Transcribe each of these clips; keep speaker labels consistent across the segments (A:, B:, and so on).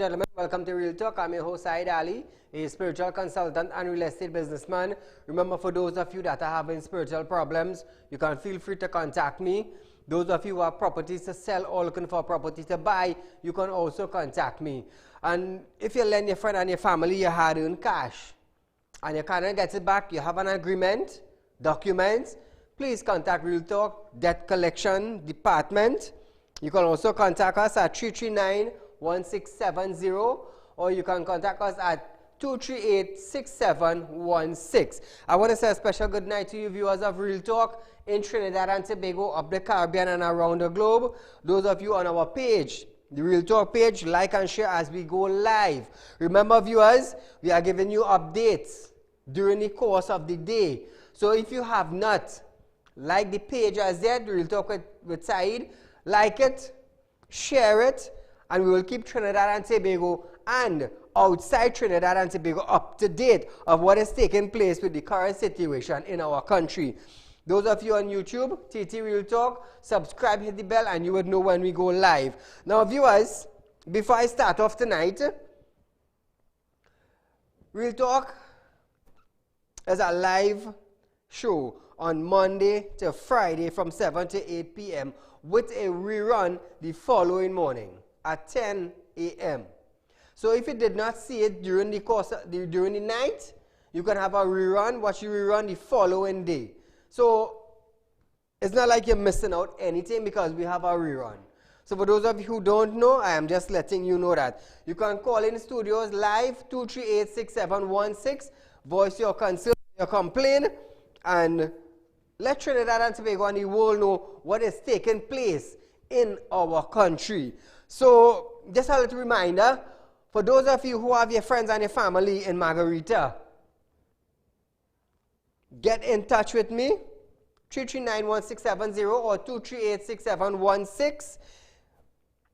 A: gentlemen, welcome to Real Talk. I'm your host, Saieed Ali, a spiritual consultant and real estate businessman. Remember, for those of you that are having spiritual problems, you can feel free to contact me. Those of you who have properties to sell or looking for property to buy, you can also contact me. And if you lend your friend and your family your hard-earned cash, and you cannot get it back, you have an agreement, documents, please contact Real Talk Debt Collection Department. You can also contact us at 339-1670, or you can contact us at 238-6716. I want to say a special good night to you viewers of Real Talk in Trinidad and Tobago, up the Caribbean and around the globe. Those of you on our page, the Real Talk page, like and share as we go live. Remember viewers, we are giving you updates during the course of the day. So if you have not liked the page as yet, Real Talk with Saeed, like it, share it, and we will keep Trinidad and Tobago and outside Trinidad and Tobago up to date of what is taking place with the current situation in our country. Those of you on YouTube, TT Real Talk, subscribe, hit the bell, and you would know when we go live. Now viewers, before I start off tonight, Real Talk is a live show on Monday to Friday from 7 to 8 p.m. with a rerun the following morning at 10 a.m. So if you did not see it during the course during the night, you can have a rerun, watch the rerun the following day. So it's not like you're missing out anything because we have a rerun. So for those of you who don't know, I am just letting you know that. You can call in studios live 238-6716, voice your concern, your complaint, and let Trinidad and Tobago and the world know what is taking place in our country. So, just a little reminder, for those of you who have your friends and your family in Margarita, get in touch with me, 339-1670 or 238-6716.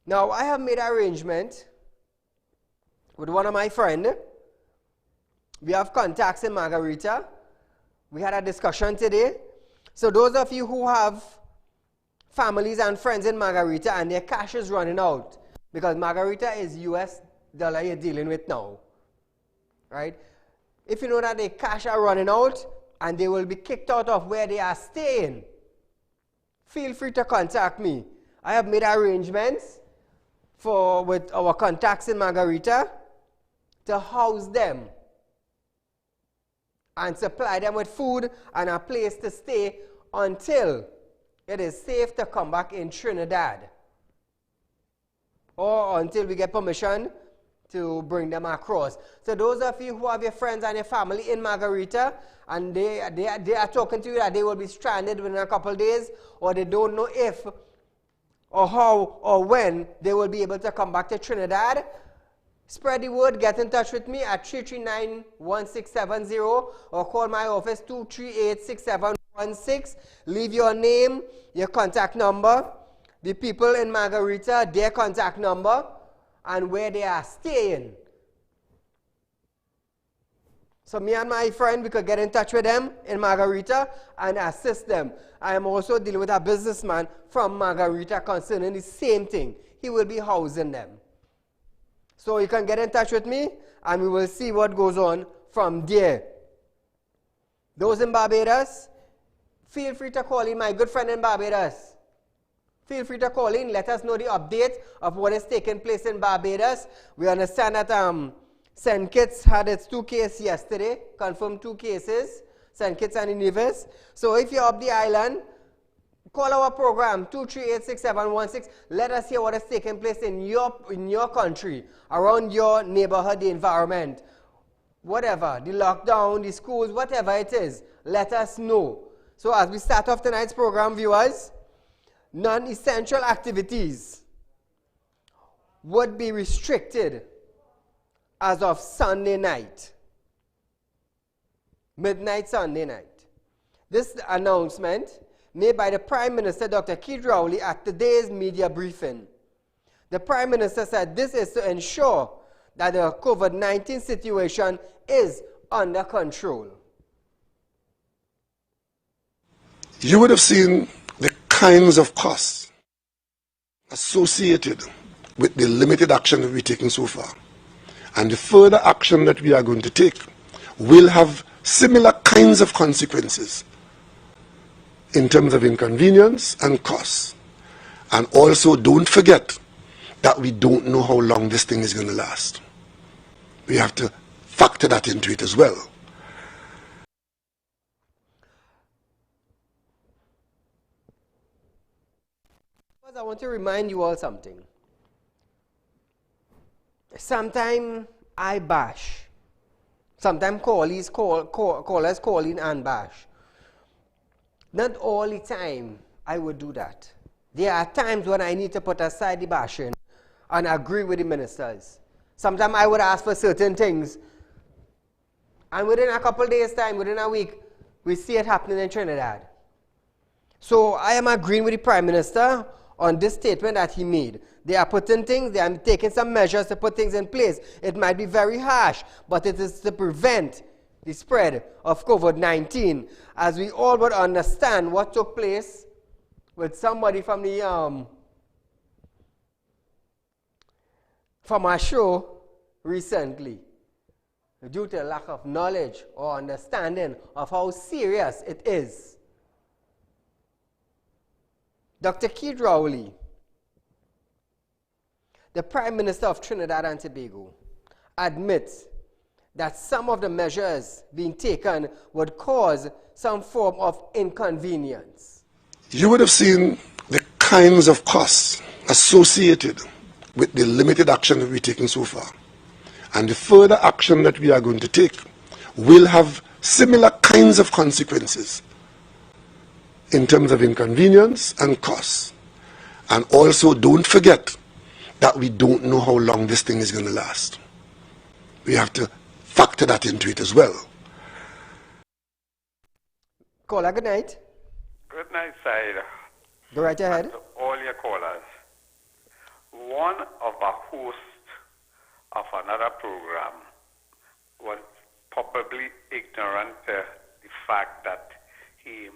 A: Now, I have made an arrangement with one of my friends. We have contacts in Margarita. We had a discussion today. So those of you who have families and friends in Margarita and their cash is running out, because Margarita is US dollar you're dealing with now, right? If you know that their cash are running out and they will be kicked out of where they are staying, feel free to contact me. I have made arrangements with our contacts in Margarita to house them and supply them with food and a place to stay until it is safe to come back in Trinidad, or until we get permission to bring them across. So those of you who have your friends and your family in Margarita and they are talking to you that they will be stranded within a couple of days, or they don't know if or how or when they will be able to come back to Trinidad, spread the word, get in touch with me at 339-1670 or call my office 238-6716. Leave your name, your contact number, the people in Margarita, their contact number, and where they are staying. So me and my friend, we could get in touch with them in Margarita and assist them. I am also dealing with a businessman from Margarita concerning the same thing. He will be housing them. So you can get in touch with me and we will see what goes on from there. Those in Barbados, feel free to call in. My good friend in Barbados, feel free to call in. Let us know the update of what is taking place in Barbados. We understand that St. Kitts had its 2 cases yesterday, confirmed 2 cases, St. Kitts and Nevis. So if you're up the island, call our program 238-6716. Let us hear what is taking place in your country, around your neighborhood, the environment, whatever, the lockdown, the schools, whatever it is. Let us know. So as we start off tonight's program, viewers, non-essential activities would be restricted as of Sunday night, midnight Sunday night. This announcement made by the Prime Minister, Dr. Saieed Ali, at today's media briefing. The Prime Minister said this is to ensure that the COVID-19 situation is under control.
B: You would have seen the kinds of costs associated with the limited action that we're taking so far. And the further action that we are going to take will have similar kinds of consequences in terms of inconvenience and costs. And also, don't forget that we don't know how long this thing is going to last. We have to factor that into it as well.
A: I want to remind you all something. Sometimes I bash. Sometimes callers call in and bash. Not all the time I would do that. There are times when I need to put aside the bashing and agree with the ministers. Sometimes I would ask for certain things, and within a couple days' time, within a week, we see it happening in Trinidad. So I am agreeing with the Prime Minister on this statement that he made. They are putting things, they are taking some measures to put things in place. It might be very harsh, but it is to prevent the spread of COVID-19. As we all would understand what took place with somebody from the from our show recently, due to a lack of knowledge or understanding of how serious it is. Dr. Saieed Ali, the Prime Minister of Trinidad and Tobago, admits that some of the measures being taken would cause some form of inconvenience.
B: You would have seen the kinds of costs associated with the limited action that we're taking so far. And the further action that we are going to take will have similar kinds of consequences in terms of inconvenience and costs. And also, don't forget that we don't know how long this thing is going to last. We have to factor that into it as well.
A: Caller, good night.
C: Good night, Saieed.
A: Go right ahead.
C: And to all your callers. One of the hosts of another program was probably ignorant to the fact that he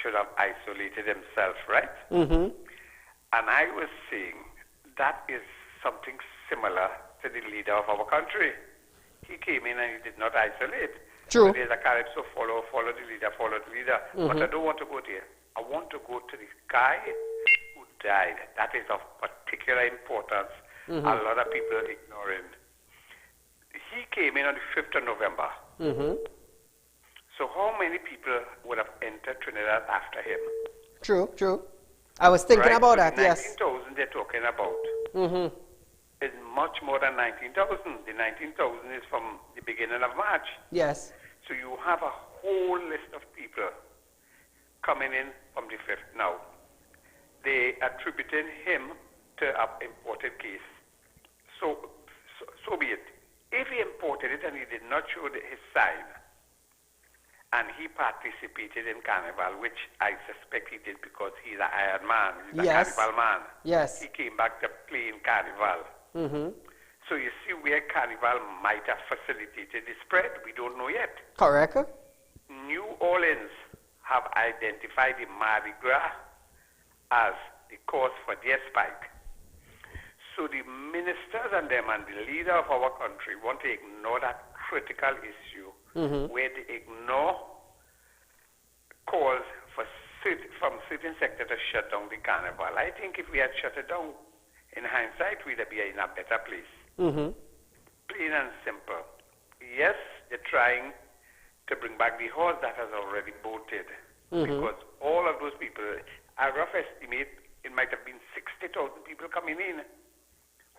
C: should have isolated himself, right?
A: Mm-hmm.
C: And I was saying that is something similar to the leader of our country. He came in and he did not isolate.
A: True.
C: So there's a calypso, follow the leader, follow the leader.
A: Mm-hmm.
C: But I don't want to go there. I want to go to the guy who died. That is of particular importance.
A: Mm-hmm.
C: A lot of people are ignoring. He came in on the 5th of November.
A: Mm-hmm.
C: So how many people would have entered Trinidad after him?
A: True, true. I was thinking
C: Right?
A: about
C: So
A: that,
C: the
A: yes.
C: 19,000 they're talking about
A: Mm-hmm.
C: is much more than 19,000. The 19,000 is from the beginning of March.
A: Yes.
C: So you have a whole list of people coming in from the 5th. Now, they attributed him to an imported case. So be it. If he imported it and he did not show his sign, and he participated in Carnival, which I suspect he did because he's an Iron Man, he's
A: Yes.
C: a Carnival man.
A: Yes.
C: He came back to play in Carnival.
A: Mm-hmm.
C: So you see where Carnival might have facilitated the spread. We don't know yet.
A: Correct.
C: New Orleans have identified the Mardi Gras as the cause for their spike. So the ministers and them and the leader of our country want to ignore that critical issue, where they ignore calls from certain sectors to shut down the Carnival. I think if we had shut it down, in hindsight, we'd be in a better place.
A: Mm-hmm.
C: Plain and simple. Yes, they're trying to bring back the horse that has already bolted. Because all of those people, a rough estimate, it might have been 60,000 people coming in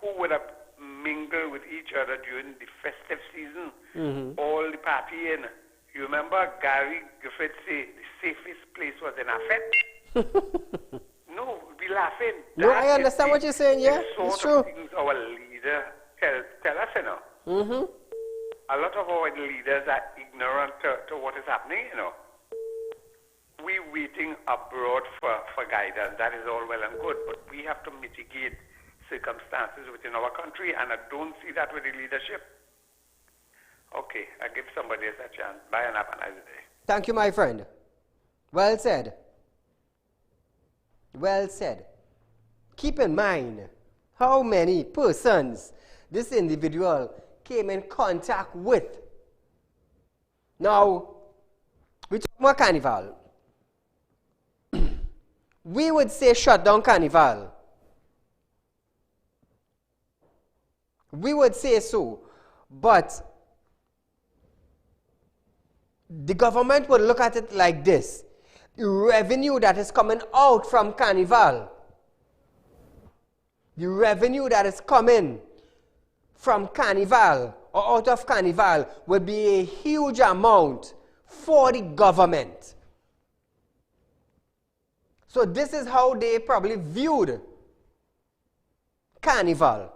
C: who would have mingled with each other during the festive season, all the partying. You remember Gary Griffith say the safest place was in a fete? No, be laughing.
A: No,
C: That
A: I understand what you're saying, yeah.
C: It's
A: It's true.
C: things our leader tell us, you know.
A: Mm-hmm.
C: A lot of our leaders are ignorant to what is happening, you know. We're waiting abroad for guidance. That is all well and good, but we have to mitigate circumstances within our country, and I don't see that with the leadership. Okay, I give somebody else a chance. Bye and have a nice day.
A: Thank you, my friend. Well said. Well said. Keep in mind how many persons this individual came in contact with. Now, we talk about carnival. We would say shut down carnival. We would say so, but the government would look at it like this. The revenue that is coming out from carnival, the revenue that is coming from carnival or out of carnival would be a huge amount for the government. So this is how they probably viewed carnival,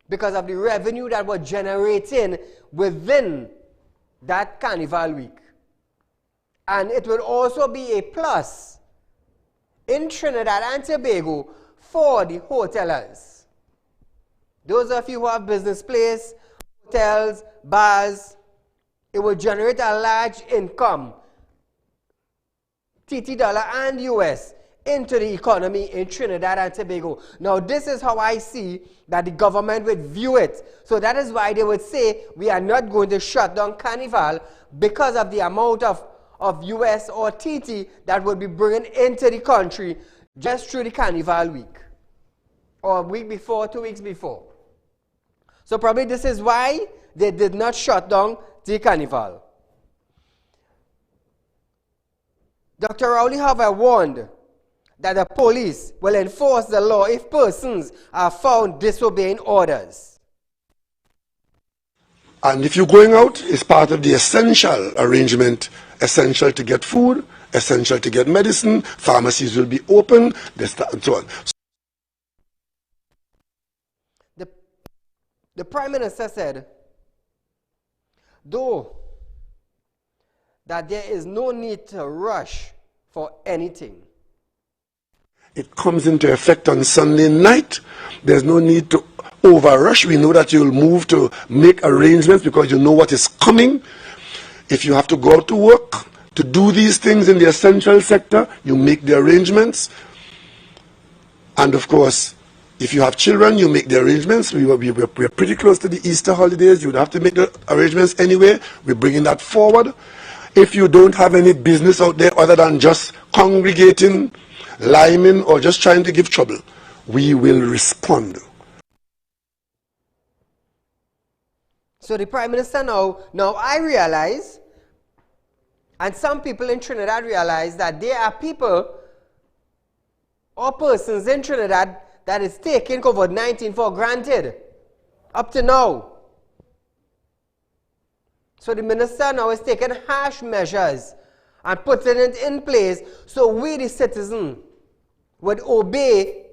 A: because of the revenue that was generating within that carnival week. And it will also be a plus in Trinidad and Tobago for the hotelers. Those of you who have business place, hotels, bars, it will generate a large income, TT dollar and US, into the economy in Trinidad and Tobago. Now this is how I see that the government would view it. So that is why they would say we are not going to shut down carnival because of the amount of US or TT that will be bringing into the country just through the carnival week, or a week before, 2 weeks before. So probably this is why they did not shut down the carnival. Dr. Rowley, however, warned that the police will enforce the law if persons are found disobeying orders.
B: And if you're going out, it's part of the essential arrangement, essential to get food, essential to get medicine, pharmacies will be open, and so on.
A: The Prime Minister said, though, that there is no need to rush for anything.
B: It comes into effect on Sunday night. There's no need to over-rush. We know that you'll move to make arrangements because you know what is coming. If you have to go out to work, to do these things in the essential sector, you make the arrangements. And of course, if you have children, you make the arrangements. We're pretty close to the Easter holidays. You'd have to make the arrangements anyway. We're bringing that forward. If you don't have any business out there other than just congregating, liming, or just trying to give trouble, we will respond.
A: So the Prime Minister now I realize, and some people in Trinidad realize, that there are people or persons in Trinidad that is taking COVID-19 for granted up to now. So the minister now is taking harsh measures and putting it in place so we the citizen would obey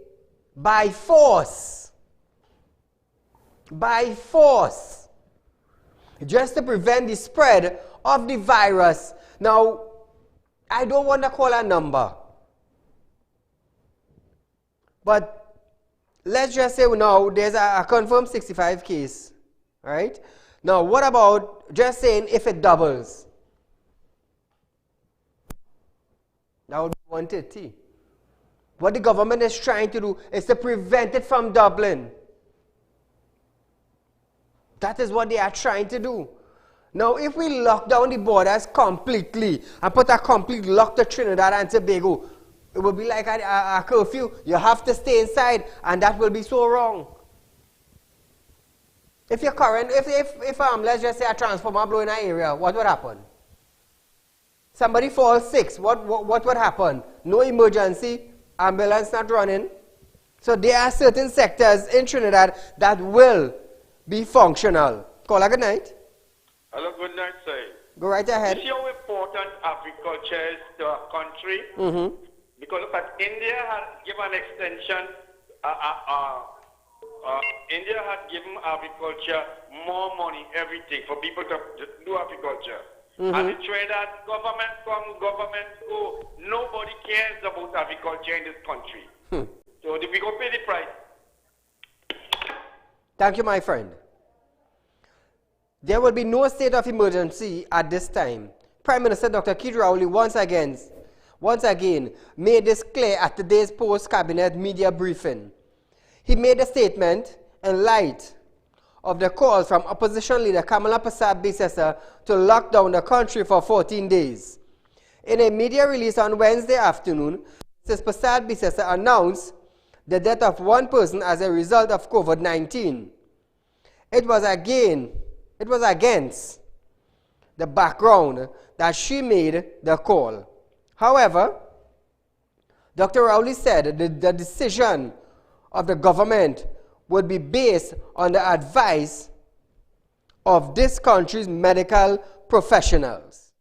A: by force. By force. Just to prevent the spread of the virus. Now, I don't want to call a number. But let's just say now there's a confirmed 65 case, right? Now, what about just saying if it doubles? That would be 130. What the government is trying to do is to prevent it from doubling. That is what they are trying to do. Now, if we lock down the borders completely and put a complete lock to Trinidad and Tobago, it will be like a curfew. You have to stay inside, and that will be so wrong. If your current, if let's just say a transformer blow in an area, what would happen? Somebody falls sick, what would happen? No emergency, ambulance not running. So there are certain sectors in Trinidad that will be functional. Caller, good night.
D: Hello, good night, sir.
A: Go right ahead.
D: You see how important agriculture is to our country?
A: Mm-hmm.
D: Because look at India has given extension. India has given agriculture more money, everything for people to do agriculture.
A: Mm-hmm.
D: And the Trinidad government come, government go. Nobody cares about agriculture in this country. So we go pay the price.
A: Thank you, my friend. There will be no state of emergency at this time. Prime Minister Dr. Saieed Ali once again made this clear at today's post-cabinet media briefing. He made a statement in light of the call from opposition leader Kamala Persad-Bissessar to lock down the country for 14 days. In a media release on Wednesday afternoon, Mrs. Persad-Bissessar announced the death of one person as a result of COVID-19. It was against the background that she made the call. However, Dr. Rowley said the decision of the government would be based on the advice of this country's medical professionals.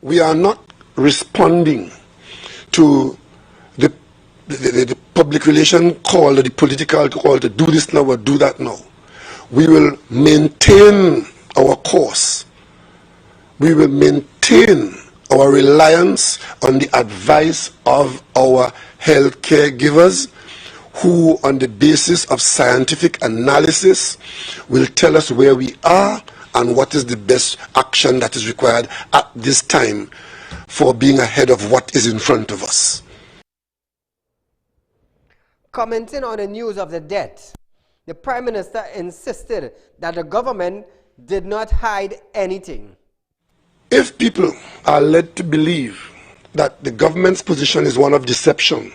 B: We are not responding to the public relation call, or the political call to do this now or do that now. We will maintain our course. We will maintain our reliance on the advice of our healthcare givers, who on the basis of scientific analysis will tell us where we are and what is the best action that is required at this time for being ahead of what is in front of us.
A: Commenting on the news of the death, the Prime Minister insisted that the government did not hide anything.
B: If people are led to believe that the government's position is one of deception,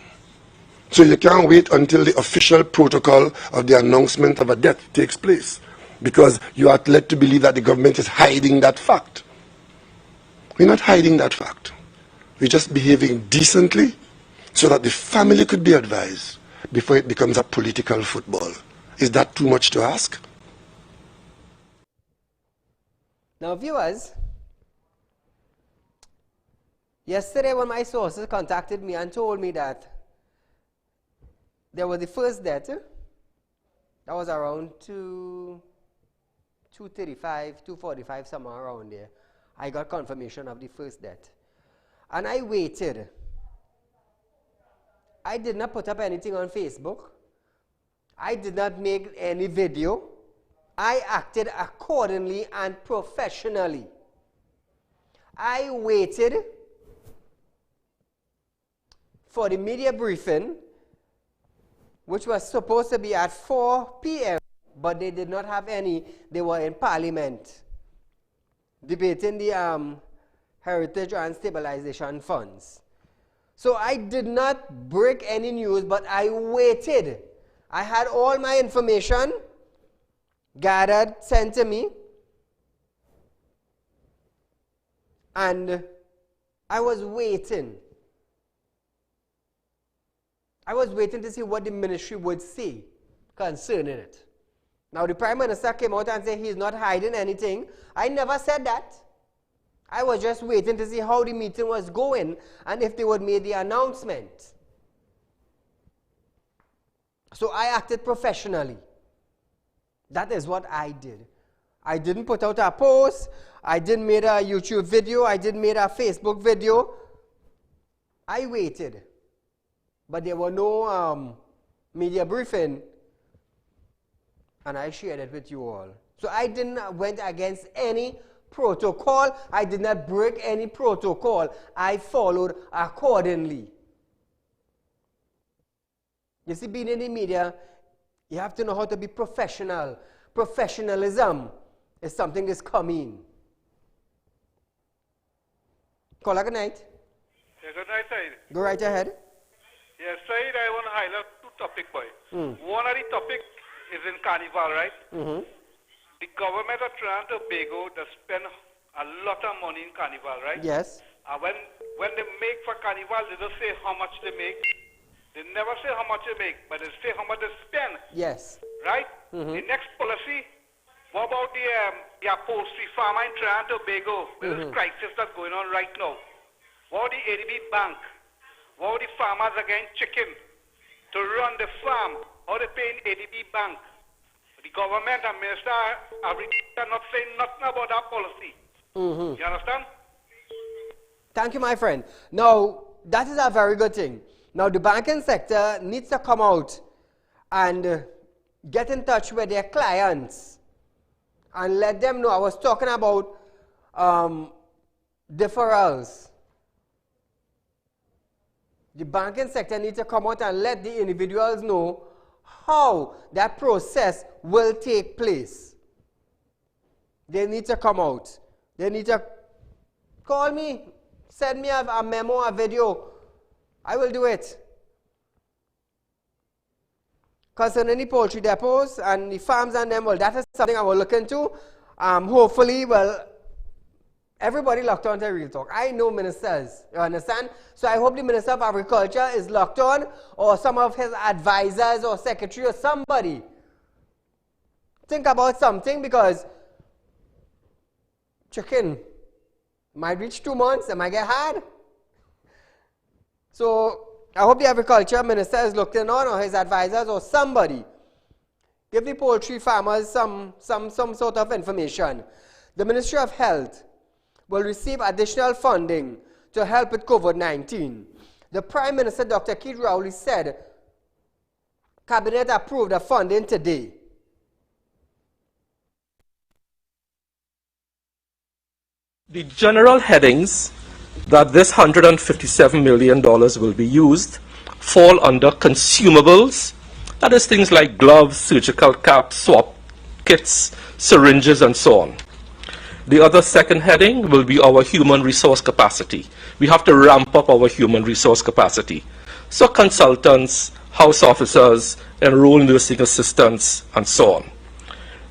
B: so you can't wait until the official protocol of the announcement of a death takes place, because you are led to believe that the government is hiding that fact. We're not hiding that fact. We're just behaving decently so that the family could be advised before it becomes a political football. Is that too much to ask?
A: Now, viewers, yesterday when my sources contacted me and told me that there was the first death, that was around 2:35, 2:45, somewhere around there. I got confirmation of the first death. And I waited. I did not put up anything on Facebook. I did not make any video. I acted accordingly and professionally. I waited for the media briefing, which was supposed to be at 4 p.m., but they did not have any. They were in Parliament debating the Heritage and Stabilization Funds. So I did not break any news, but I waited. I had all my information gathered, sent to me, and I was waiting. I was waiting to see what the ministry would say concerning it. Now, the Prime Minister came out and said he's not hiding anything. I never said that. I was just waiting to see how the meeting was going and if they would make the announcement. So I acted professionally. That is what I did. I didn't put out a post. I didn't make a YouTube video. I didn't make a Facebook video. I waited. But there were no media briefing, and I shared it with you all. So I didn't went against any protocol. I did not break any protocol. I followed accordingly. You see, being in the media, you have to know how to be professional. Professionalism is something that's coming. Caller, good night.
D: Yeah, good night, Said.
A: Go right ahead.
D: Yes, Said, I want to highlight two topics, boy. One of the topics is in Carnival, right? The government of Trinidad and Tobago does spend a lot of money in Carnival, right?
A: Yes.
D: When they make for Carnival, they don't say how much they make. They never say how much they make, but they say how much they spend.
A: Yes.
D: Right? The next policy, what about the upholstery farmer in Trinidad and Tobago with this crisis that's going on right now? What about the ADB bank? What about the farmers against chicken to run the farm? How they pay in ADB bank? The government and minister are not saying nothing about that policy. You understand?
A: Thank you, my friend. Now, that is a very good thing. Now, the banking sector needs to come out and get in touch with their clients and let them know. I was talking about deferrals. The banking sector needs to come out and let the individuals know how that process will take place. They need to come out. They need to call me, send me a memo, a video. I will do it. Concerning the poultry depots and the farms and them, well, that is something I will look into. Hopefully, well, everybody locked on to Real Talk. I know ministers, you understand? So I hope the Minister of Agriculture is locked on, or some of his advisors or secretary or somebody. Think about something, because chicken might reach 2 months, it might get hard. So I hope the Agriculture Minister is looked in on, or his advisors or somebody. Give the poultry farmers some sort of information. The Ministry of Health will receive additional funding to help with COVID-19. The Prime Minister, Dr. Saieed Ali, said Cabinet approved the funding today.
E: The general headings that this $157 million will be used fall under consumables. That is things like gloves, surgical caps, swab kits, syringes, and so on. The other second heading will be our human resource capacity. We have to ramp up our human resource capacity. So consultants, house officers, enrolled nursing assistants, and so on.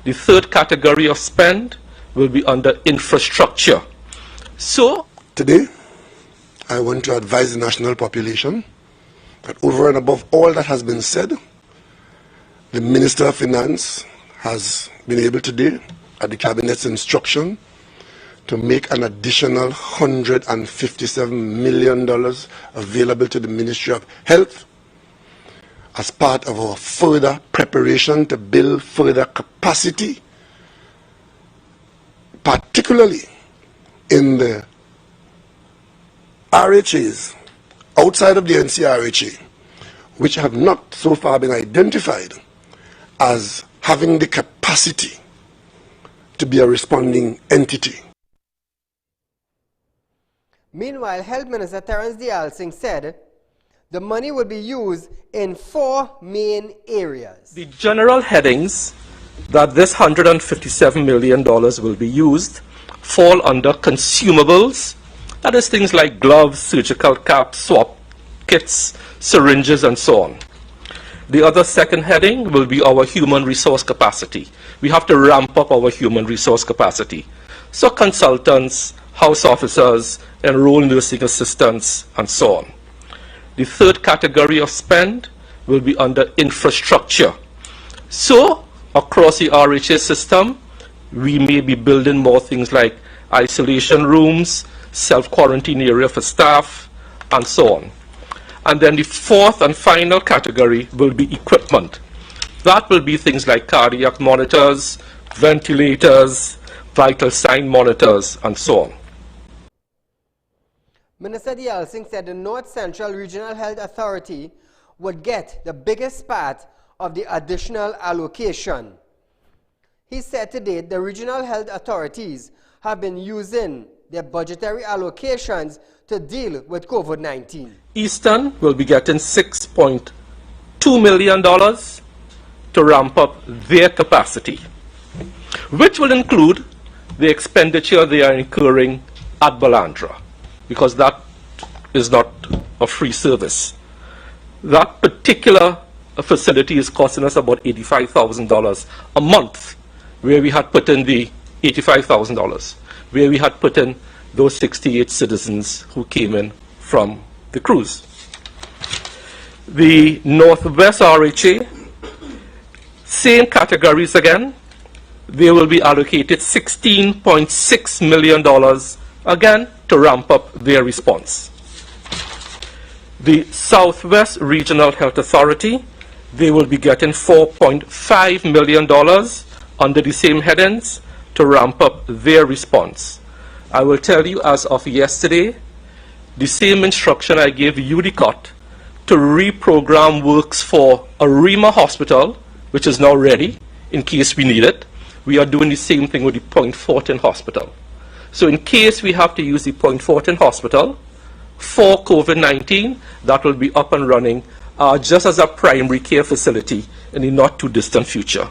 E: The third category of spend will be under infrastructure. So
B: today, I want to advise the national population that over and above all that has been said, the Minister of Finance has been able today, at the Cabinet's instruction, to make an additional $157 million available to the Ministry of Health as part of our further preparation to build further capacity, particularly in the RHAs outside of the NCRHA, which have not so far been identified as having the capacity to be a responding entity.
A: Meanwhile, Health Minister Terence Singh said the money would be used in 4 main areas.
E: The general headings that this $157 million will be used fall under consumables. That is things like gloves, surgical caps, swab kits, syringes, and so on. The other second heading will be our human resource capacity. We have to ramp up our human resource capacity. So consultants, house officers, enrolled nursing assistants, and so on. The third category of spend will be under infrastructure. So across the RHA system, we may be building more things like isolation rooms, self-quarantine area for staff, and so on. And then the fourth and final category will be equipment. That will be things like cardiac monitors, ventilators, vital sign monitors, and so on.
A: Minister Singh said the North Central Regional Health Authority would get the biggest part of the additional allocation. He said today the regional health authorities have been using their budgetary allocations to deal with COVID-19.
E: Eastern will be getting $6.2 million to ramp up their capacity, which will include the expenditure they are incurring at Balandra, because that is not a free service. That particular facility is costing us about $85,000 a month, where we had put in the $85,000, where we had put in those 68 citizens who came in from the cruise. The Northwest RHA, same categories again. They will be allocated $16.6 million again to ramp up their response. The Southwest Regional Health Authority, they will be getting $4.5 million under the same headings to ramp up their response. I will tell you, as of yesterday, the same instruction I gave UDCOT to reprogram works for Arima Hospital, which is now ready in case we need it. We are doing the same thing with the Point Fortin Hospital. So in case we have to use the Point Fortin Hospital for COVID-19, that will be up and running just as a primary care facility in the not too distant future.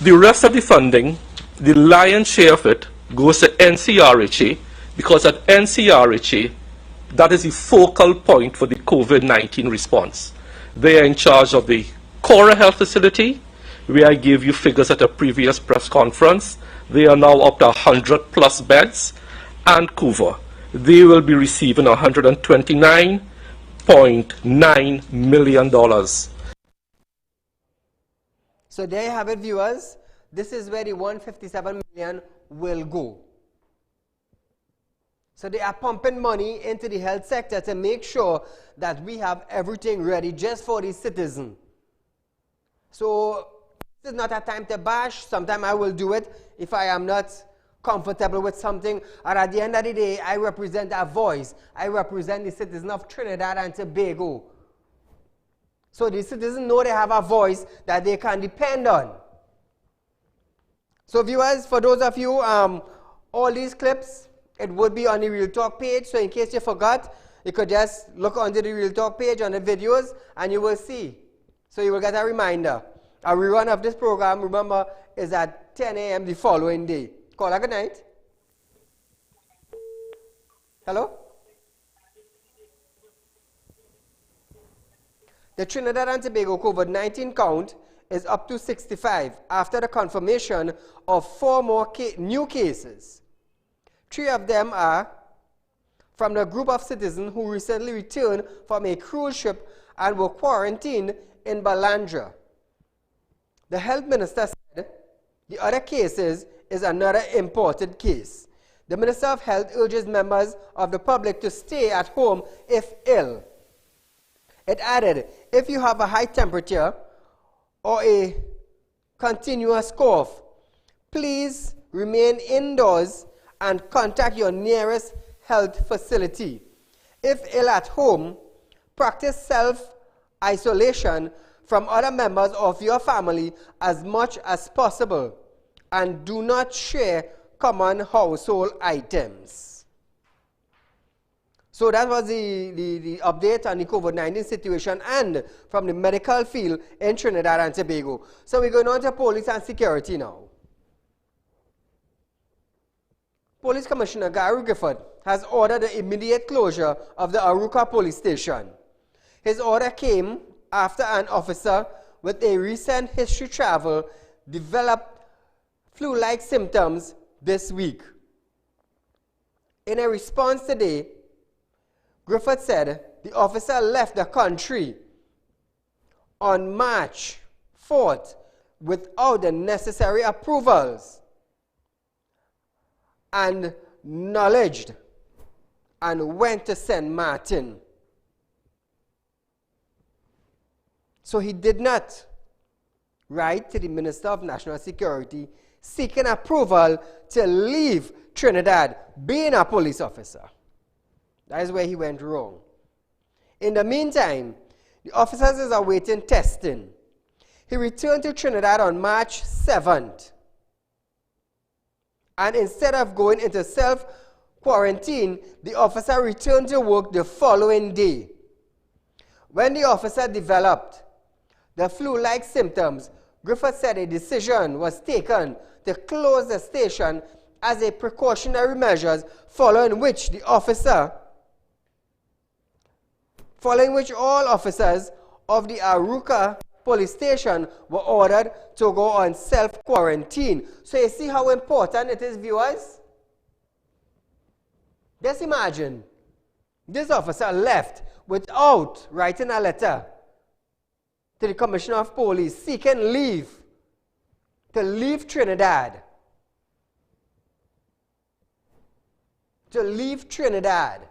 E: The rest of the funding, the lion's share of it, goes to NCRHA, because at NCRHA, that is the focal point for the COVID-19 response. They are in charge of the Cora Health Facility, where I gave you figures at a previous press conference. They are now up to 100 plus beds, and Couva. They will be receiving $129.9 million.
A: So there you have it, viewers. This is where the 157 million will go. So they are pumping money into the health sector to make sure that we have everything ready just for the citizen. So this is not a time to bash. Sometimes I will do it if I am not comfortable with something. And at the end of the day, I represent a voice. I represent the citizen of Trinidad and Tobago. So the citizens know they have a voice that they can depend on. So viewers, for those of you, all these clips, it would be on the Real Talk page. So in case you forgot, you could just look onto the Real Talk page on the videos and you will see. So you will get a reminder. A rerun of this program, remember, is at 10 a.m. the following day. Caller, good night. Hello? The Trinidad and Tobago COVID-19 count is up to 65 after the confirmation of 4 more new cases. 3 of them are from the group of citizens who recently returned from a cruise ship and were quarantined in Balandra. The health minister said the other cases is another imported case. The Minister of Health urges members of the public to stay at home if ill. It added, if you have a high temperature or a continuous cough, please remain indoors and contact your nearest health facility. If ill at home, practice self-isolation from other members of your family as much as possible, and do not share common household items. So that was the update on the COVID-19 situation and from the medical field in Trinidad and Tobago. So we're going on to police and security now. Police Commissioner Gary Gifford has ordered the immediate closure of the Aruka police station. His order came after an officer with a recent history travel developed flu-like symptoms this week. In a response today, Griffith said the officer left the country on March 4th without the necessary approvals and acknowledged and went to St. Martin. So he did not write to the Minister of National Security seeking approval to leave Trinidad being a police officer. That is where he went wrong. In the meantime, the officers is awaiting testing. He returned to Trinidad on March 7th. And instead of going into self-quarantine, the officer returned to work the following day. When the officer developed the flu-like symptoms, Griffith said a decision was taken to close the station as a precautionary measure, following which all officers of the Aruka police station were ordered to go on self-quarantine. So you see how important it is, viewers? Just imagine, this officer left without writing a letter to the Commissioner of Police seeking leave to leave Trinidad. To leave Trinidad.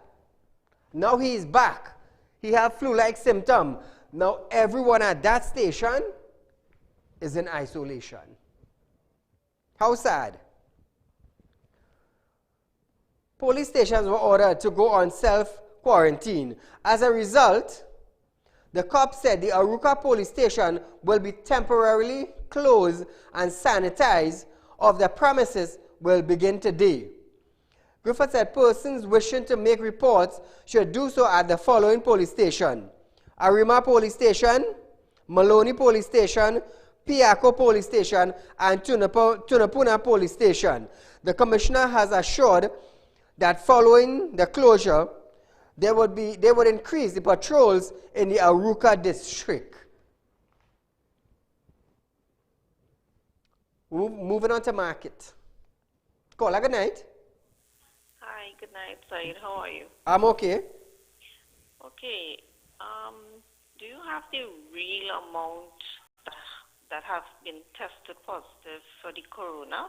A: Now he is back. He has flu-like symptoms. Now everyone at that station is in isolation. How sad. Police stations were ordered to go on self-quarantine. As a result, the cops said the Aruka police station will be temporarily closed and sanitized of the premises will begin today. Griffith said persons wishing to make reports should do so at the following police station: Arima Police Station, Maloney Police Station, Piaco Police Station, and Tunapuna Police Station. The Commissioner has assured that following the closure, they would increase the patrols in the Aruca district. Moving on to market. Caller, good night.
F: Hi, good night, Saeed. How are you?
A: I'm okay.
F: Okay. Do you have the real amount that have been tested positive for the corona?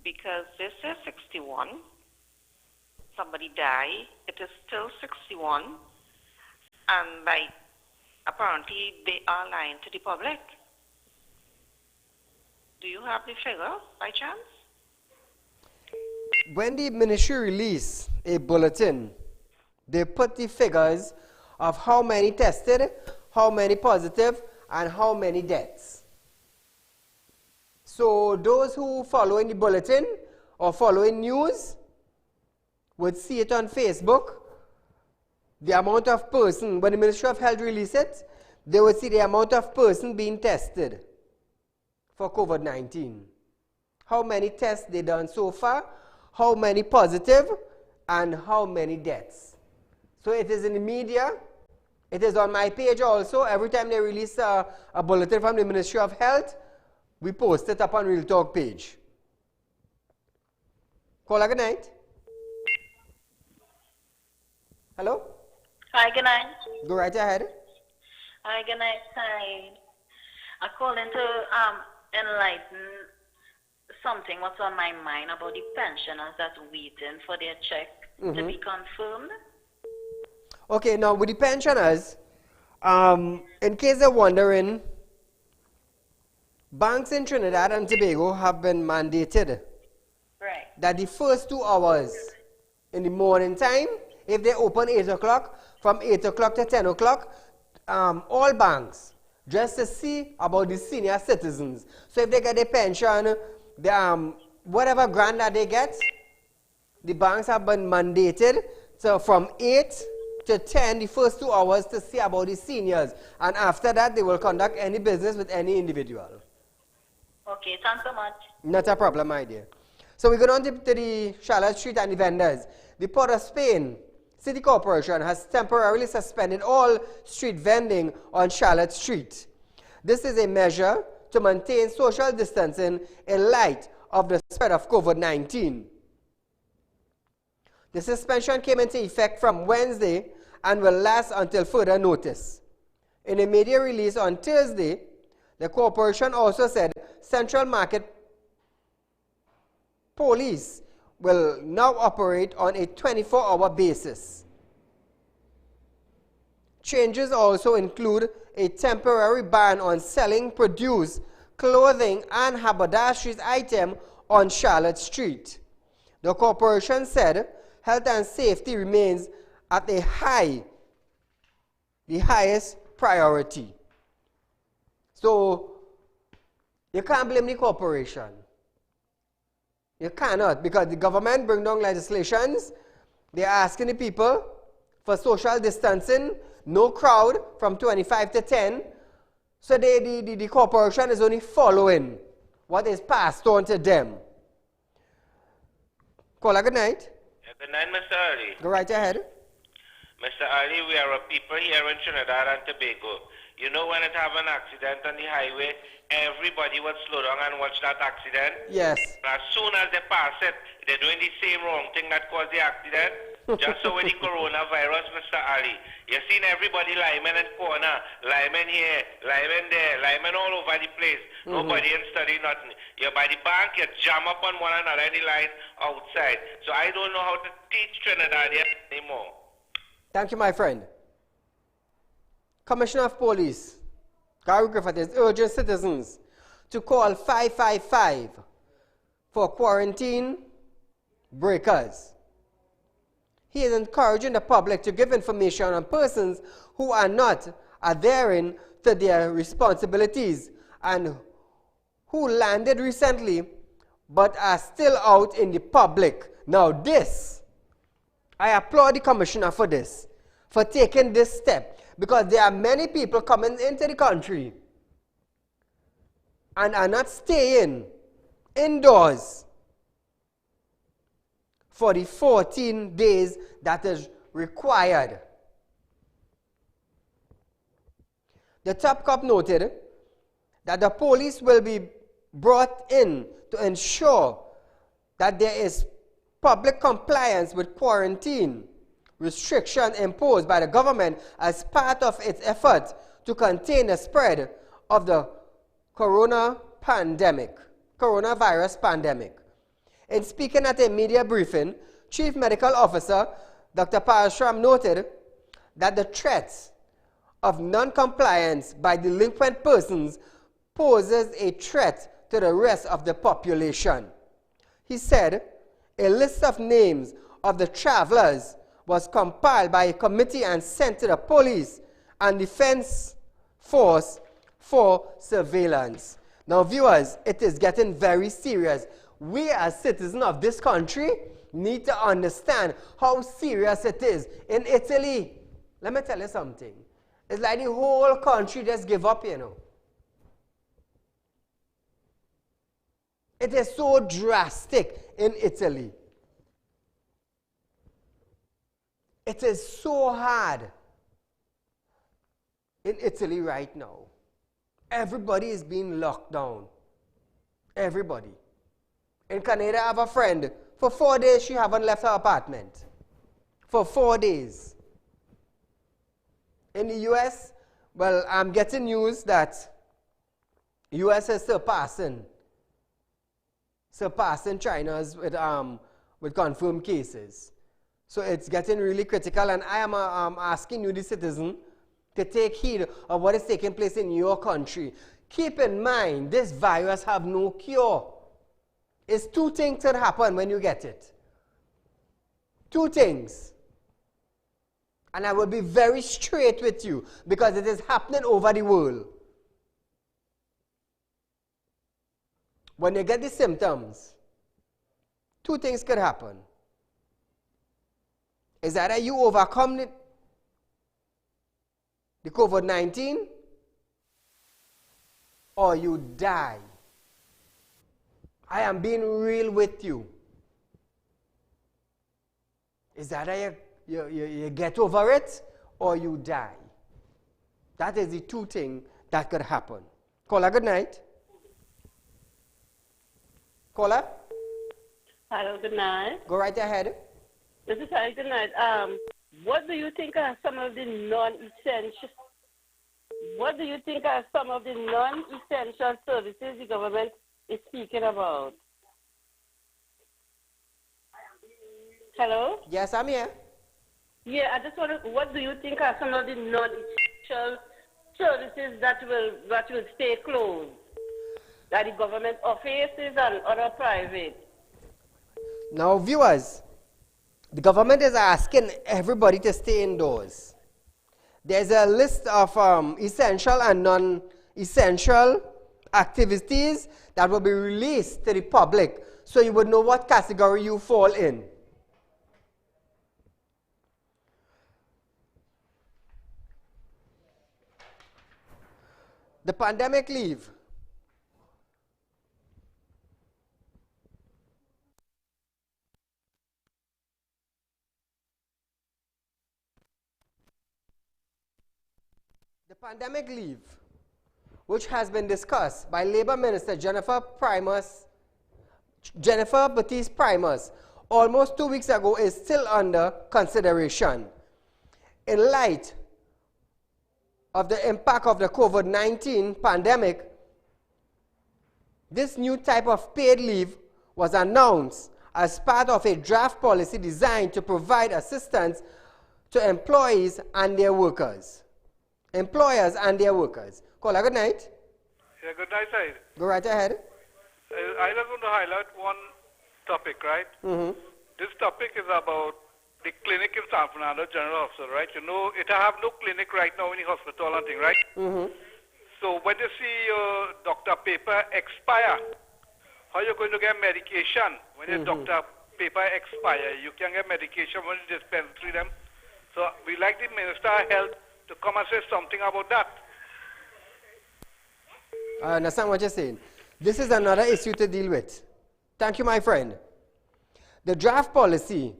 F: Because this is 61. Somebody died. It is still 61. And apparently they are lying to the public. Do you have the figure by chance?
A: When the ministry released a bulletin, they put the figures of how many tested, how many positive, and how many deaths. So those who following the bulletin or following news would see it on Facebook, the amount of person, when the Ministry of Health release it, they would see the amount of person being tested for COVID-19. How many tests they done so far, how many positive, and how many deaths. So it is in the media, it is on my page also. Every time they release a bulletin from the Ministry of Health, we post it up on Real Talk page. Caller, good night. Hello?
G: Hi, good night.
A: Go right ahead.
G: Hi, good night, Saeed. I called in to enlighten something what's on my mind about the pensioners that's waiting for their check to be confirmed.
A: Okay, now with the pensioners, in case they're wondering, banks in Trinidad and Tobago have been mandated that the first 2 hours in the morning time, if they open 8 o'clock, from 8 o'clock to 10 o'clock, all banks, just to see about the senior citizens. So if they get a pension, whatever grant that they get, the banks have been mandated. So from 8 to 10, the first 2 hours to see about the seniors. And after that, they will conduct any business with any individual.
G: Okay, thanks so much.
A: Not a problem, my dear. So we go on to the Charlotte Street and the vendors. The Port of Spain City Corporation has temporarily suspended all street vending on Charlotte Street. This is a measure to maintain social distancing in light of the spread of COVID-19. The suspension came into effect from Wednesday and will last until further notice. In a media release on Thursday, the corporation also said Central Market Police will now operate on a 24-hour basis. Changes also include a temporary ban on selling produce, clothing, and haberdashery items on Charlotte Street. The corporation said health and safety remains at the highest priority. So, you can't blame the corporation. You cannot, because the government bring down legislations. They're asking the people for social distancing, no crowd from 25 to 10. So the corporation is only following what is passed on to them. Caller, good night.
H: Yeah, good night, Mr. Ali.
A: Go right ahead.
H: Mr. Ali, we are a people here in Trinidad and Tobago. You know when it have an accident on the highway, everybody would slow down and watch that accident.
A: Yes.
H: As soon as they pass it, they're doing the same wrong thing that caused the accident. Just so with the coronavirus, Mr. Ali, you've seen everybody lineman in corner, lineman here, lineman there, lineman all over the place. Nobody in study, nothing. You're by the bank, you jam up on one another in the line outside. So I don't know how to teach Trinidad anymore.
A: Thank you, my friend. Commissioner of Police, Gary Griffith, is urging citizens to call 555 for quarantine breakers. He is encouraging the public to give information on persons who are not adhering to their responsibilities and who landed recently but are still out in the public. Now this, I applaud the commissioner for this, for taking this step, because there are many people coming into the country and are not staying indoors for the 14 days that is required. The top cop noted that the police will be brought in to ensure that there is public compliance with quarantine restriction imposed by the government as part of its effort to contain the spread of the coronavirus pandemic. In speaking at a media briefing, Chief Medical Officer Dr. Parashram noted that the threats of non-compliance by delinquent persons poses a threat to the rest of the population. He said a list of names of the travelers was compiled by a committee and sent to the police and defense force for surveillance. Now, viewers, it is getting very serious. We as citizens of this country need to understand how serious it is. In Italy, let me tell you something. It's like the whole country just give up, you know. It is so drastic in Italy. It is so hard in Italy right now. Everybody is being locked down. Everybody. In Canada, I have a friend. For 4 days, she haven't left her apartment. For 4 days. In the U.S., well, I'm getting news that U.S. is surpassing China's with confirmed cases. So it's getting really critical, and I am asking you, the citizen, to take heed of what is taking place in your country. Keep in mind, this virus have no cure. It's two things that happen when you get it. Two things. And I will be very straight with you, because it is happening over the world. When you get the symptoms, two things could happen. Is either you overcome the COVID-19 or you die. I am being real with you. Is either you get over it or you die. That is the two things that could happen. Caller, good night. Caller?
I: Hello, good night.
A: Go right ahead.
I: This is Saieed, good night. What do you think are some of the non-essential? What do you think are some of the non-essential services the government is speaking about? Hello?
A: Yes, I'm here.
I: Yeah, I just want to. What do you think are some of the non-essential services that will stay closed? That the government offices and other private.
A: Now, viewers, the government is asking everybody to stay indoors. There's a list of essential and non-essential activities that will be released to the public, so you would know what category you fall in. The pandemic leave. The pandemic leave, which has been discussed by Labour Minister Jennifer Baptiste Primus almost 2 weeks ago, is still under consideration. In light of the impact of the COVID-19 pandemic, this new type of paid leave was announced as part of a draft policy designed to provide assistance to employees and their workers. Employers and their workers. Caller, good night.
D: Yeah, good night, Said.
A: Go right ahead.
D: I just want to highlight one topic, right? This topic is about the clinic in San Fernando General Hospital, right? You know, it have no clinic right now in the hospital and thing, right? So when you see your doctor paper expire, how you going to get medication when your doctor paper expire? You can get medication when you dispensary them. So we'd like the Minister of Health to come and say something about that.
A: I understand what you're saying. This is another issue to deal with. Thank you, my friend. The draft policy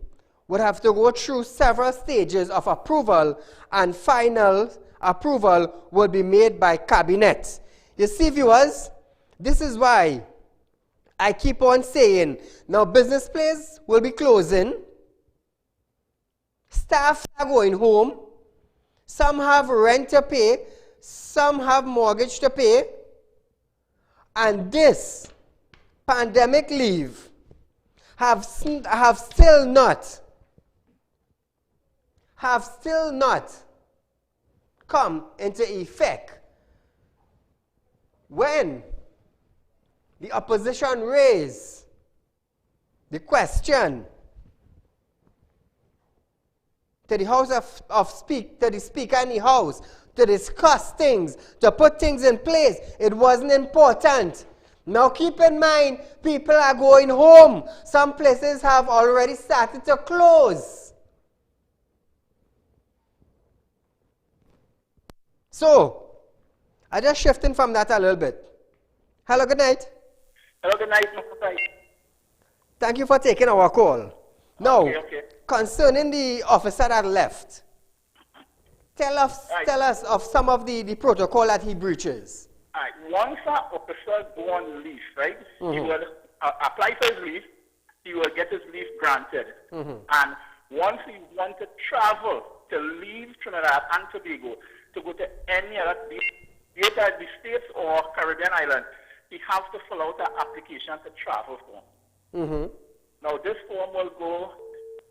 A: would have to go through several stages of approval, and final approval will be made by cabinet. You see, viewers, this is why I keep on saying, now business places will be closing, staff are going home, some have rent to pay, some have mortgage to pay, and this pandemic leave have still not come into effect. When the opposition raised the question to the to the Speaker in the House to discuss things, to put things in place, it wasn't important. Now keep in mind, people are going home. Some places have already started to close. So, I'm just shifting from that a little bit. Hello, good night.
J: Hello, good night, Mr. Said.
A: Thank you for taking our call. Now,
J: Okay.
A: concerning the officer that left, tell us of some of the protocol that he breaches.
J: All right. Once an officer go on leave, right, he will apply for his leave, he will get his leave granted. And once he wants to travel, to leave Trinidad and Tobago, to go to any other, either the States or Caribbean island, he has to fill out an application to travel form. Now, this form will go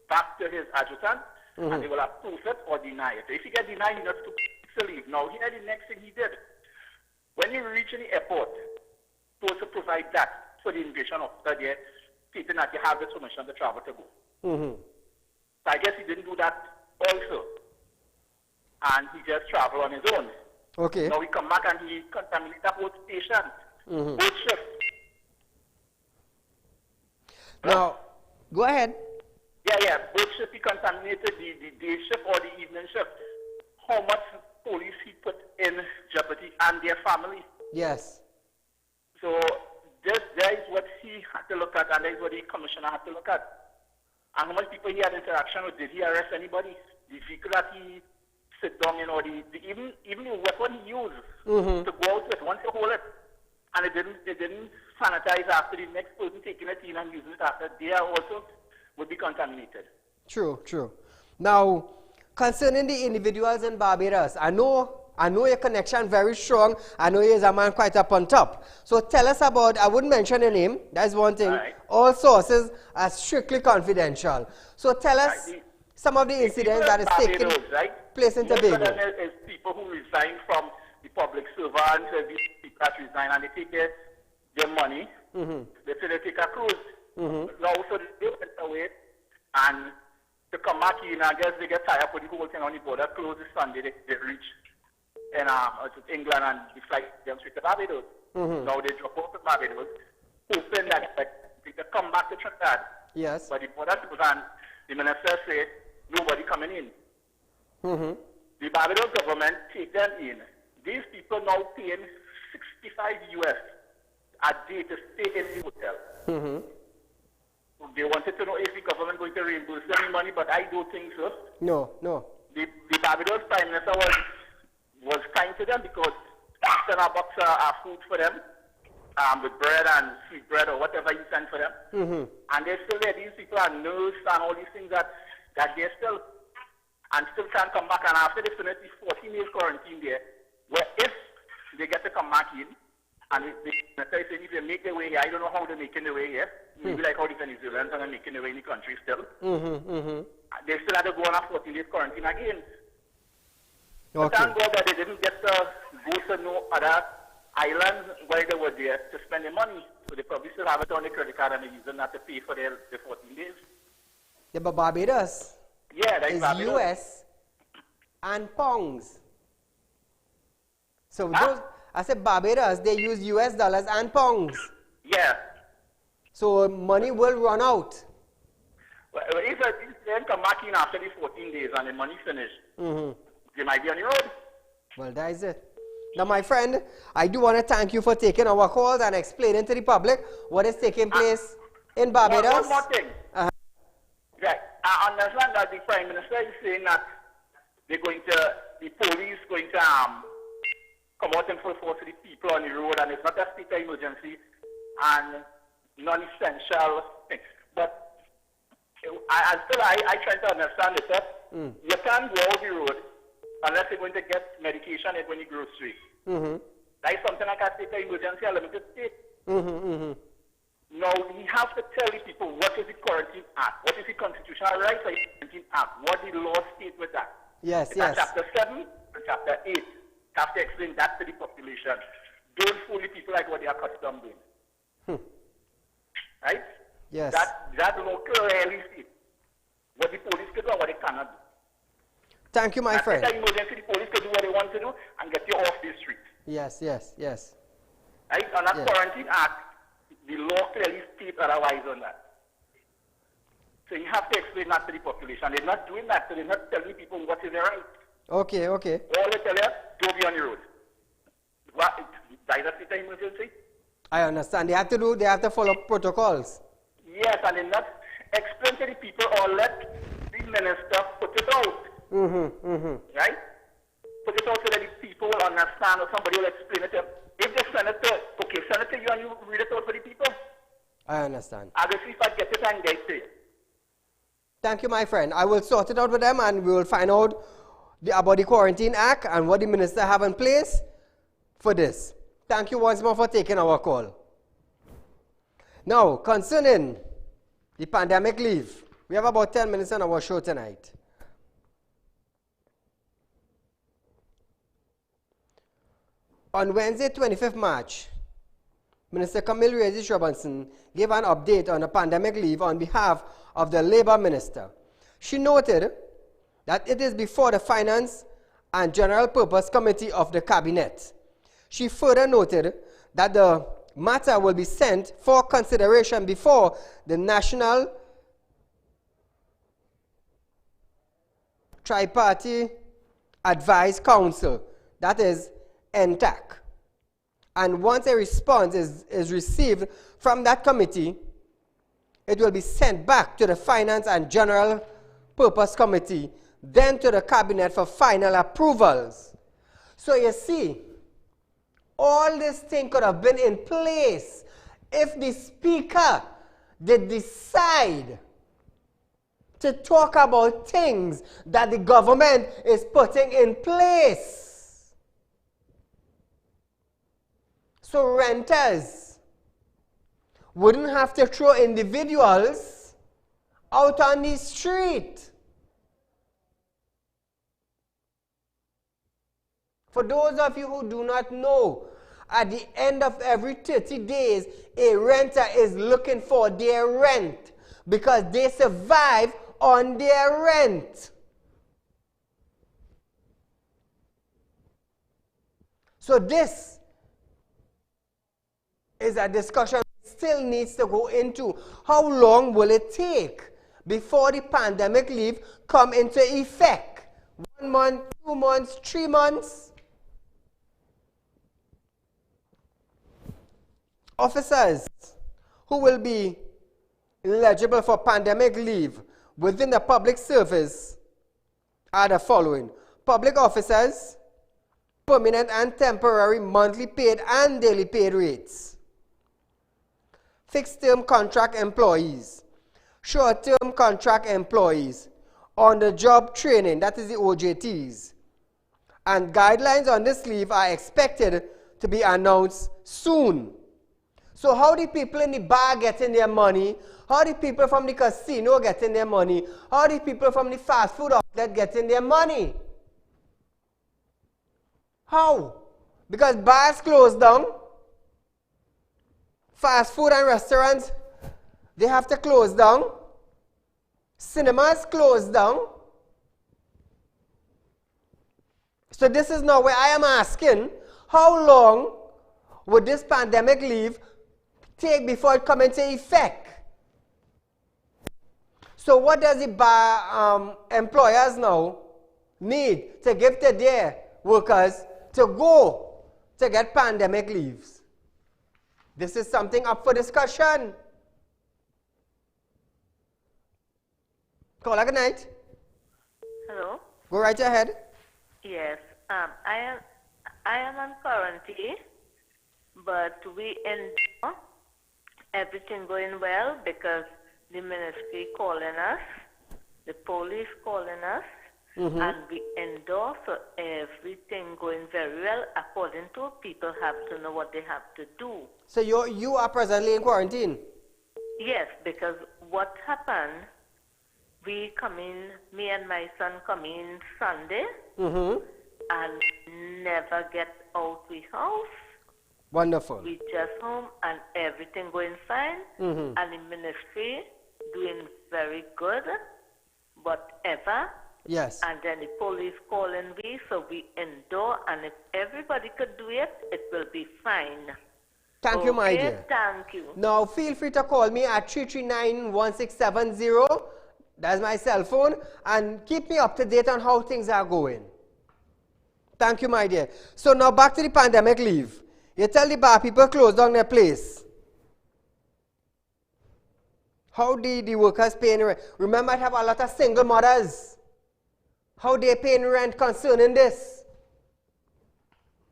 J: back to his adjutant, and they will approve it or deny it. If he gets denied, he has to leave. Now, here the next thing he did. When you reach in the airport, he supposed to provide that for the immigration officer there, stating that you have the permission to travel to go. So I guess he didn't do that also. And he just traveled on his own.
A: Okay.
J: Now he come back and he contaminated the whole station, both shifts.
A: Now, go ahead.
J: Yeah. Both shifts he contaminated, the day shift or the evening shift. How much police he put in jeopardy and their family.
A: Yes.
J: So there is what he had to look at, and there is what the commissioner had to look at. And how many people he had interaction with? Did he arrest anybody? The vehicle that he sit down in, or even the weapon he used to go out with, once you hold it, and it didn't sanitize after the next person taking it in and using it after, they are also would be contaminated.
A: True. Now, concerning the individuals in Barbados, I know your connection very strong. I know you're a man quite up on top. So tell us about, I wouldn't mention your name, that's one thing.
J: Right.
A: All sources are strictly confidential. So tell us some of the incidents that is taking place in Tobago.
J: Most of them is people who resign from the public servants, these people that resign, and they take their money. They say they take a cruise. Now, so they went away, and to come back in, I guess they get tired with the whole thing on the border. Close this Sunday, they reach in England, and the flight them straight to Barbados. Now they drop off at Barbados, hoping that they come back to Trinidad.
A: Yes.
J: But the border people and the minister say nobody coming in. The Barbados government take them in. These people now paying $65 US a day to stay in the hotel. They wanted to know if the government going to reimburse them any money, but I don't think so.
A: No.
J: The Barbados Prime Minister was kind to them because sent a box of food for them, with bread and sweet bread or whatever he sent for them. And they're still there. These people are nurses and all these things that they're still can't come back. And after they finish the 14-day quarantine there, where if they get to come back in, and if they make their way here, I don't know how they're making their way here. Maybe like how the Venezuelans are making their way in the country still. They still have to go on a 14-day quarantine again. But thank God that they didn't get to go to no other islands while they were there to spend their money. So they probably still have it on their credit card and they're using that to pay for their 14 days.
A: Yeah, but Barbados is
J: Barbados.
A: US and pounds. So those, I said Barbados, they use US dollars and pounds.
J: Yeah.
A: So money will run out.
J: Well, if then come back in after the 14 days and the money finished. They might be on the road.
A: Well, that is it. Now, my friend, I do want to thank you for taking our calls and explaining to the public what is taking place in Barbados.
J: One more thing. Right. I understand that the Prime Minister is saying that the police going to come out and full force to the people on the road, and it's not a state of emergency and non-essential thing. But I try to understand it. You can't go out the road unless you're going to get medication and when you grocery. That is something like a state of emergency, a limited state. Now, we have to tell the people what is the Quarantine Act, what is the constitutional rights of the Quarantine Act, what the law states with that.
A: Yes,
J: it's
A: yes.
J: Chapter 7 and Chapter 8. You have to explain that to the population. Don't fool the people like what they are accustomed doing. Right?
A: Yes.
J: That law clearly states what the police can do and what they cannot do.
A: Thank you, my friend.
J: At emergency, the police can do what they want to do and get you off the street.
A: Yes, yes, yes.
J: Right? On that Quarantine Act, the law clearly states otherwise on that. So you have to explain that to the population. They're not doing that, so they're not telling people what is their right.
A: Okay, okay.
J: All they tell you, don't be on the road. What? That is a state of emergency?
A: I understand. They have to follow protocols.
J: Yes, and they not explain to the people or let the minister put it out. Right? Put it out so that the people will understand or somebody will explain it to them. If the senator, send it to you and you read it out for the people.
A: I understand.
J: I will see if I get it and get it to you.
A: Thank you, my friend. I will sort it out with them and we will find out about the Quarantine Act and what the minister have in place for this. Thank you once more for taking our call. Now, concerning the pandemic leave, we have about 10 minutes on our show tonight. On Wednesday, 25th March, Minister Camille Regis-Robinson gave an update on the pandemic leave on behalf of the Labour Minister. She noted that it is before the Finance and General Purpose Committee of the Cabinet. She further noted that the matter will be sent for consideration before the National Tri-Party Advice Council, that is NTAC. And once a response is received from that committee, it will be sent back to the Finance and General Purpose Committee, then to the Cabinet for final approvals. So you see, all this thing could have been in place if the Speaker did decide to talk about things that the government is putting in place. So renters wouldn't have to throw individuals out on the street. For those of you who do not know, at the end of every 30 days, a renter is looking for their rent because they survive on their rent. So this is a discussion still needs to go into. How long will it take before the pandemic leave come into effect? 1 month, 2 months, 3 months? Officers who will be eligible for pandemic leave within the public service are the following: public officers, permanent and temporary monthly paid and daily paid rates, fixed-term contract employees, short-term contract employees, on-the-job training, that is the OJTs. And guidelines on this leave are expected to be announced soon. So how the people in the bar getting their money? How the people from the casino getting their money? How the people from the fast food outlet getting their money? How? Because bars closed down. Fast food and restaurants, they have to close down. Cinemas closed down. So this is now where I am asking, how long would this pandemic leave take before it come into effect? So what does the employers now need to give to their workers to go to get pandemic leaves? This is something up for discussion. Caller, good night.
K: Hello.
A: Go right ahead.
K: Yes. I am on quarantine, but we endure everything going well because the ministry calling us, the police calling us, and we endorse everything going very well according to people have to know what they have to do.
A: So you are presently in quarantine?
K: Yes, because what happened, we come in, me and my son come in Sunday and never get out the house.
A: Wonderful.
K: We just home and everything going fine and the ministry doing very good, whatever.
A: Yes.
K: And then the police calling me, so we endure, and if everybody could do it, it will be fine.
A: Thank you, my dear.
K: Thank you.
A: Now, feel free to call me at 339-1670. That's my cell phone. And keep me up to date on how things are going. Thank you, my dear. So now back to the pandemic leave. You tell the bar people close down their place. How the workers paying rent? Remember, I have a lot of single mothers. How they paying rent concerning this?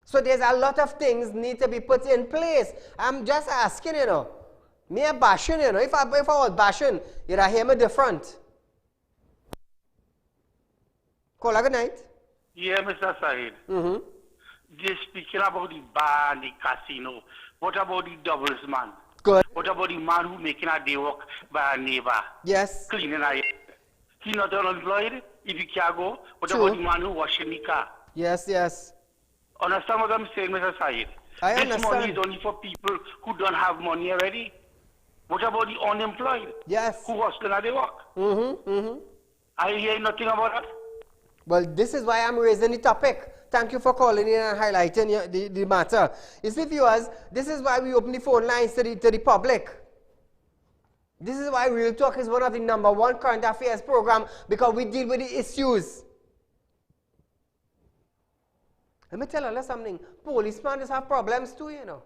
A: So there's a lot of things need to be put in place. I'm just asking, you know. Me a bashing, you know. If I was bashing, you'd hear me different. Caller, good night.
L: Yeah, Mr. Saeed. Just speaking about the bar and the casino. What about the doubles man?
A: Good.
L: What about the man who making a day work by a neighbor?
A: Yes.
L: Cleaning a he not unemployed if he can't go. What
A: True.
L: about the man who washing the car?
A: Yes, yes.
L: Understand what I'm saying, Mr. Saeed?
A: I
L: this
A: understand.
L: money is only for people who don't have money already. What about the unemployed?
A: Yes.
L: Who hustling at their work? I hear nothing about that.
A: Well, this is why I'm raising the topic. Thank you for calling in and highlighting the matter. You see, viewers, this is why we open the phone lines to the public. This is why Real Talk is one of the #1 current affairs program, because we deal with the issues. Let me tell you something. Policemen just have problems too, you know.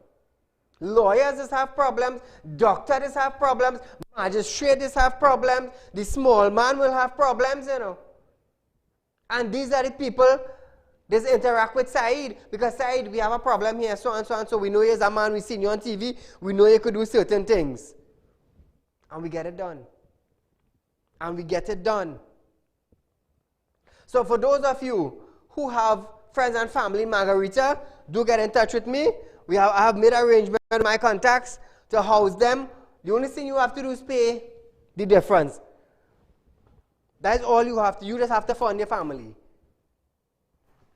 A: Lawyers just have problems. Doctors just have problems. Magistrates just have problems. The small man will have problems, you know. And these are the people that interact with Saeed. Because Saeed, we have a problem here, so and so and so. We know you're a man, we've seen you on TV. We know you could do certain things. And we get it done. And we get it done. So for those of you who have friends and family in Margarita, do get in touch with me. I have made arrangements with my contacts to house them. The only thing you have to do is pay the difference. That's all you have to. You just have to fund your family.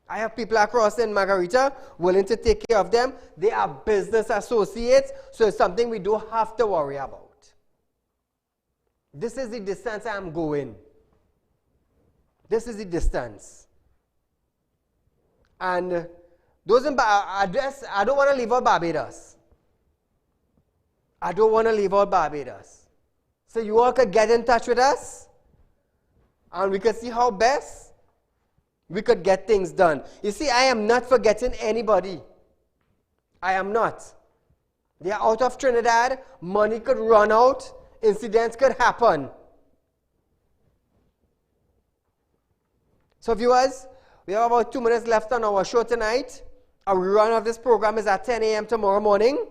A: I have people across in Margarita willing to take care of them. They are business associates, so it's something we don't have to worry about. This is the distance I'm going. This is the distance. And those in I don't want to leave out Barbados. I don't want to leave out Barbados. So you all could get in touch with us, and we could see how best we could get things done. You see, I am not forgetting anybody. I am not. They are out of Trinidad. Money could run out. Incidents could happen. So viewers, we have about 2 minutes left on our show tonight. Our rerun of this program is at 10 a.m. tomorrow morning.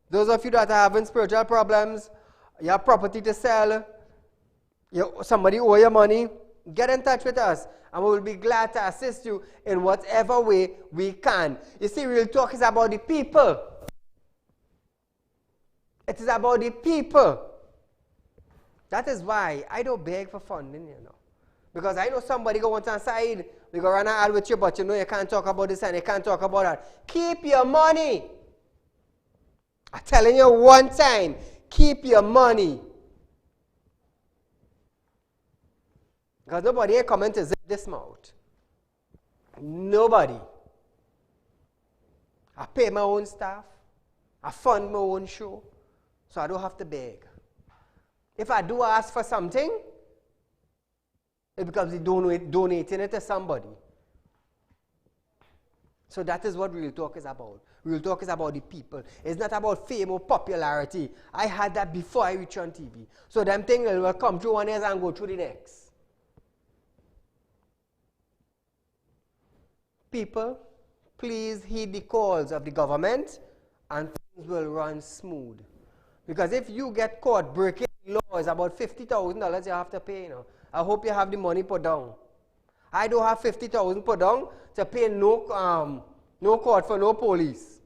A: Those of you that are having spiritual problems, you have property to sell, somebody owe you money, get in touch with us, and we will be glad to assist you in whatever way we can. You see, Real Talk is about the people. It is about the people. That is why I don't beg for funding, you know. Because I know somebody go on side, we go run an ad with you, but you know you can't talk about this and you can't talk about that. Keep your money. I'm telling you one time, keep your money. Because nobody ain't coming to zip this mouth. Nobody. I pay my own staff. I fund my own show. So I don't have to beg. If I do ask for something, it becomes donating it to somebody. So that is what Real Talk is about. Real Talk is about the people. It's not about fame or popularity. I had that before I reached on TV. So them things will come through one ear and go through the next. People, please heed the calls of the government and things will run smooth. Because if you get caught breaking laws, about $50,000 you have to pay. You know. I hope you have the money put down. I don't have $50,000 put down to pay no court for no police.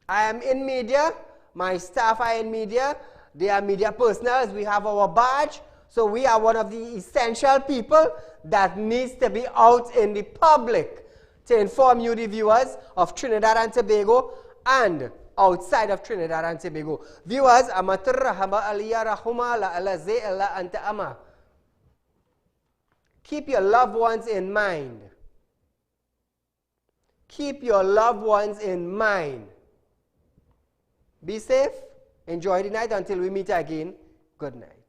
A: I am in media. My staff are in media. They are media personnel. We have our badge. So we are one of the essential people that needs to be out in the public to inform you, the viewers of Trinidad and Tobago and outside of Trinidad and Tobago. Viewers, keep your loved ones in mind. Keep your loved ones in mind. Be safe. Enjoy the night until we meet again. Good night.